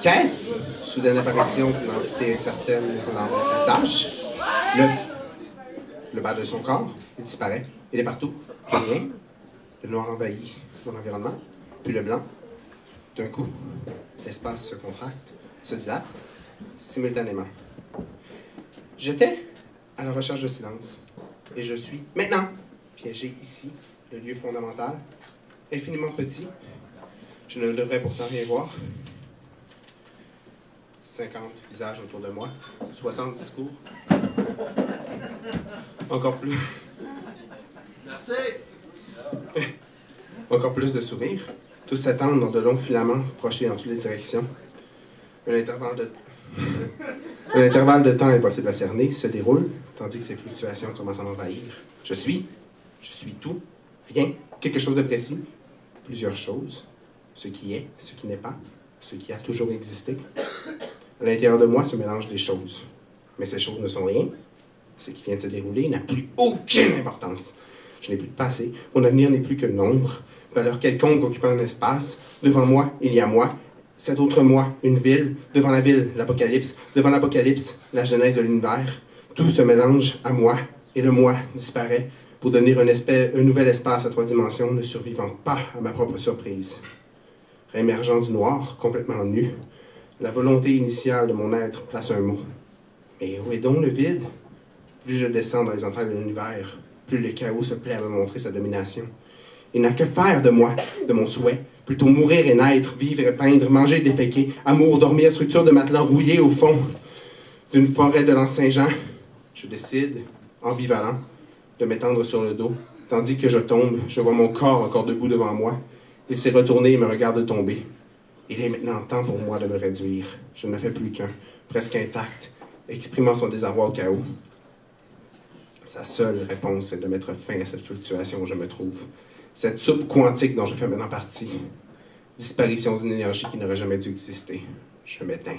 Qu'est-ce? Soudaine apparition d'une entité incertaine dans mon visage. Le bas de son corps, il disparaît. Il est partout. Plus rien. Le noir envahit mon environnement. Puis le blanc. D'un coup, l'espace se contracte, se dilate, simultanément. J'étais à la recherche de silence. Et je suis maintenant piégé ici, le lieu fondamental, infiniment petit. Je ne devrais pourtant rien voir. 50 visages autour de moi, 60 discours. Encore plus. Merci! Encore plus de sourires. Tous s'attendent dans de longs filaments projetés dans toutes les directions. Un intervalle de temps impossible à cerner se déroule, tandis que ces fluctuations commencent à m'envahir. Je suis tout, rien, quelque chose de précis, plusieurs choses, ce qui est, ce qui n'est pas, ce qui a toujours existé. À l'intérieur de moi se mélangent des choses, mais ces choses ne sont rien. Ce qui vient de se dérouler n'a plus aucune importance. Je n'ai plus de passé, mon avenir n'est plus que l'ombre, valeur quelconque occupant un espace. Devant moi, il y a moi, cet autre moi, une ville. Devant la ville, l'apocalypse. Devant l'apocalypse, la genèse de l'univers. Tout se mélange à moi, et le moi disparaît pour devenir un nouvel espace à 3 dimensions, ne survivant pas à ma propre surprise. Réémergeant du noir, complètement nu, la volonté initiale de mon être place un mot. Mais où est donc le vide? Plus je descends dans les entrailles de l'univers, plus le chaos se plaît à me montrer sa domination. Il n'a que faire de moi, de mon souhait. Plutôt mourir et naître, vivre et peindre, manger et déféquer, amour, dormir, structure de matelas rouillé au fond d'une forêt de l'Anse Saint-Jean. Je décide, ambivalent, de m'étendre sur le dos. Tandis que je tombe, je vois mon corps encore debout devant moi. Il s'est retourné et me regarde tomber. Il est maintenant temps pour moi de me réduire. Je ne fais plus qu'un, presque intact, exprimant son désarroi au chaos. Sa seule réponse est de mettre fin à cette fluctuation où je me trouve. Cette soupe quantique dont je fais maintenant partie. Disparition d'une énergie qui n'aurait jamais dû exister. Je m'éteins.